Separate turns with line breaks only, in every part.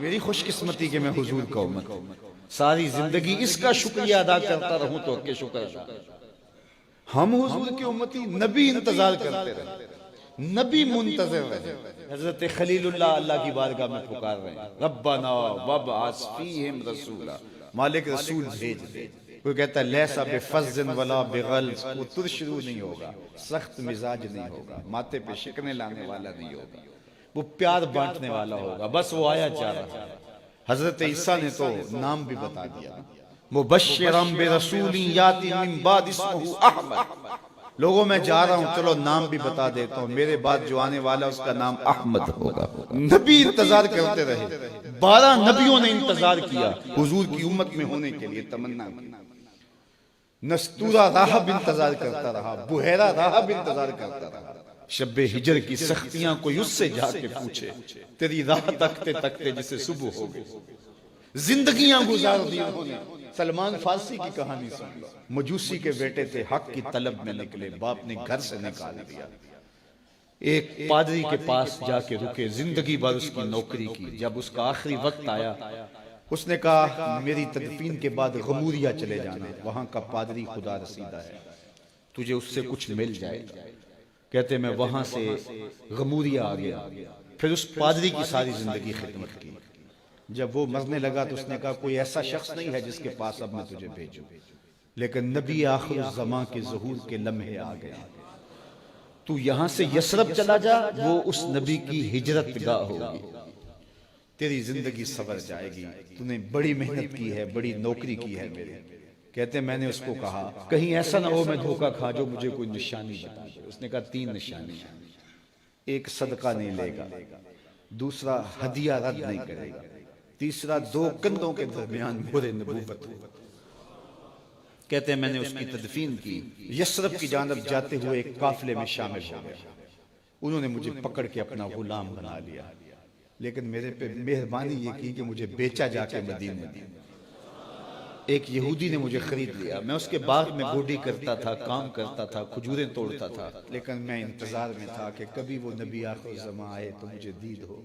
मेरी खुशकिस्मती कि मैं हुजूर का उम्मत हूं। सारी जिंदगी इसका शुक्रिया अदा करता रहूं तो के शुक्र। हम हुजूर की उम्मती, नबी इंतजार करते रहे, नबी मुंतज़िर रहे। हजरत खलीलुल्लाह अल्लाह की बारगाह में पुकार रहे हैं, रब्बना वब्अस फीहिम रसूला, मालिक रसूल भेज दे। कोई कहता है लैसा बिफज़्ज़िन वला बिग़ल्ज़, वो तुरशरू नहीं होगा, सख्त मिजाज नहीं होगा, माथे पे शिकने लाने वाला नहीं होगा, वो प्यार बांटने वाला होगा। बस वो आया जा रहा है। हजरत ईसा ने तो नाम भी बता दिया, मुबश्शिरन बिरसूलिन याती मिन बाद इस्मुहु अहमद। लोगों में जा रहा हूं, चलो नाम भी बता देता हूं, मेरे बाद जो आने वाला उसका नाम अहमद होगा। नबी इंतजार करते रहे, 12 नबियों ने इंतजार किया हुजूर की उम्मत में होने के लिए, तमन्ना की। नस्तूरा राहब इंतजार करता रहा, बुहैरा राहब इंतजार करता रहा। शब्बे हिजर की सख्तियां कोई उससे जाके पूछे, तेरी राह तकते तकते जिसे सुबह हो गई। जिंदगियां गुजार दी उन्होंने। सलमान फारसी की कहानी सुन लो। मजूसी के बेटे थे, हक की तलब में निकले, बाप ने घर से निकाल दिया। एक पादरी के पास जाके रुके, जिंदगी भर उसकी नौकरी की। जब उसका आखिरी वक्त आया, उसने कहा मेरी तदफीन के बाद गमूरिया चले जाना, वहां का पादरी खुदा रसीदा है, तुझे उससे कुछ मिल जाए। कहते मैं वहां से गमूरिया आ गया। फिर उस पादरी की सारी जिंदगी खिदमत की। जब वो मरने लगा तो उसने कहा कोई ऐसा शख्स नहीं है जिसके पास अब मैं तुझे भेजूं, लेकिन नबी आखिर ज़मां के ज़हूर के लम्हे आ गए। तू यहां से यसरब चला जा, वो उस नबी की हिजरत गाह होगी, तेरी जिंदगी सवर जाएगी। तूने बड़ी मेहनत की है, बड़ी नौकरी की है मेरे। कहते मैंने उसको कहा कहीं ऐसा ना हो मैं धोखा खा जो मुझे कोई निशानी बता दे। उसने कहा 3 निशानी, एक सदका नहीं लेगा, दूसरा हदिया रद्द नहीं करेगा, तीसरा 2 कंधों के दरमियान मोहरे नबूवत हो। कहते हैं मैंने उसकी तदफीन की, यसरब की जानब जाते हुए एक काफिले में शामिल हो गया। उन्होंने मुझे पकड़ के अपना गुलाम बना लिया, लेकिन मेरे पे मेहरबानी ये की कि मुझे बेचा जाके मदीने में। एक यहूदी ने मुझे खरीद लिया। मैं उसके बाग में गोडी करता था, काम करता था, खजूरें तोड़ता था, लेकिन मैं इंतजार में था कि कभी वो नबी आखिर ज़मां आए तो मुझे दीद हो।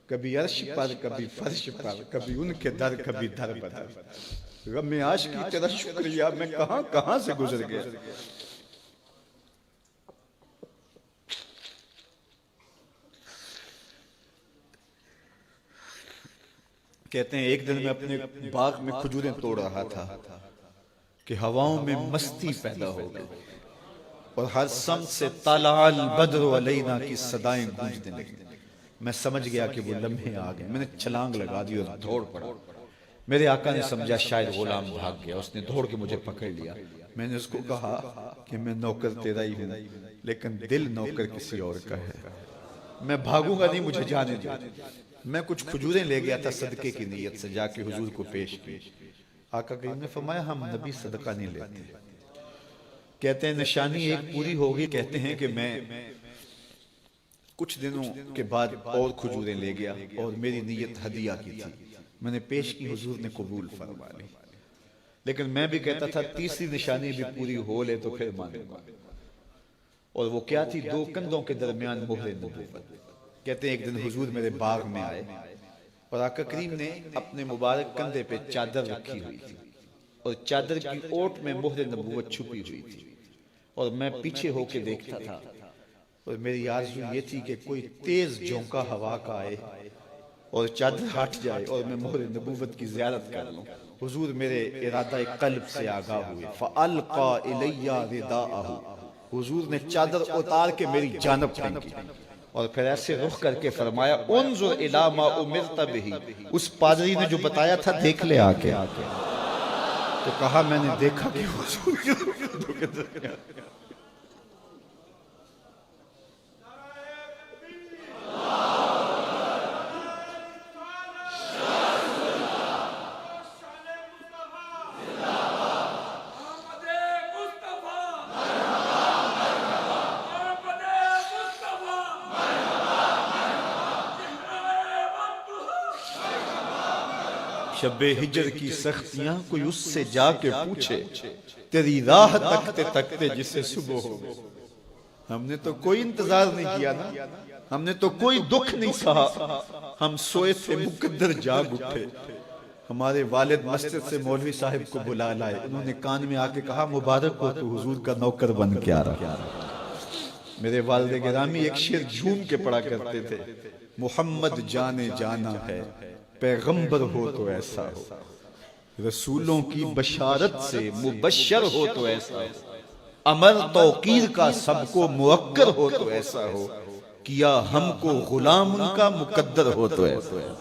कभी अर्श पर, कभी फर्श पर, कभी उनके दर, कभी दर बदर। गम आशिकी तेरा शुक्रिया, मैं कहां कहां से गुजर गया। कहते हैं एक दिन मैं अपने बाग में खजूरें तोड़ रहा था कि हवाओं में मस्ती पैदा हो गई और हर सम से तालाल बद्र अलैना की सदाएं गूंजने लगी। मैं समझ गया कि वो लम्हे आ गए। मैंने छलांग लगा दी और दौड़ पड़ा। मेरे आका ने समझा शायद गुलाम भाग गया, उसने दौड़ के मुझे पकड़ लिया। मैंने उसको कहा कि मैं नौकर तेरा ही हूं, लेकिन दिल नौकर किसी और का है। मैं भागूंगा नहीं, मुझे जाने दो। मैं कुछ खजूरें ले गया था सदके की नीयत से, जाके हुजूर को पेश की। आका करीम ने फरमाया हम नबी सदका नहीं लेते। कहते हैं निशानी एक पूरी हो गई। कहते हैं कि मैं कुछ दिनों के बाद और खजूरें ले गया और मेरी नीयत हदिया की थी। मैंने पेश की, हुजूर ने कबूल फरमा ली। लेकिन मैं भी कहता था तीसरी निशानी भी पूरी हो ले तो फिर मानूंगा। और वो क्या थी? 2 कंधों के दरमियान मोहरे नबूवत। कहते हैं एक दिन हुजूर मेरे बाग में आए और आका करीम ने अपने मुबारक कंधे पे चादर रखी हुई थी और चादर की ओट में मोहरे नबूवत छुपी हुई थी। और मैं पीछे होके देखता था और मेरी आरज़ू ये थी कि कोई तेज झोंका हवा का आए और चादर हट जाए और मैं मोहरे नबूवत की ज़ियारत कर लूं। हुजूर मेरे इरादा कल्ब से आगाह हुए। फ़अल्क़ा इलैया रिदाअहु, हुजूर ने चादर उतार के मेरी जानब फेंकी और फिर ऐसे रुख करके फरमाया उन्ज़ुर इला मा उमिरत बिही। उस पादरी ने जो बताया था देख ले आके। तो कहा मैंने देखा कि हुजूर शब्बे हिजर की सख्तियां कोई उससे जाके पूछे, तेरी राह तकते तकते जिसे सुबह हो गई। हमने तो कोई इंतजार नहीं किया ना, हमने तो कोई दुख नहीं सहा, हम सोए थे, मुकद्दर जाग उठे। हमारे वालिद मस्जिद से मौलवी साहब को बुला लाए, उन्होंने कान में आके कहा, मुबारक हो तू हुजूर का नौकर बन के आ रहा। मेरे वालिद गिरामी एक शेर झूम के पढ़ा करते थे, मोहम्मद जाने जाना है, पैगंबर हो तो ऐसा हो, रसूलों की बशारत से मुबश्शर हो तो ऐसा हो, अमर तौकीर का सबको मुअक्कर हो तो ऐसा हो, किया हमको गुलाम उनका मुकद्दर हो तो ऐसा हो।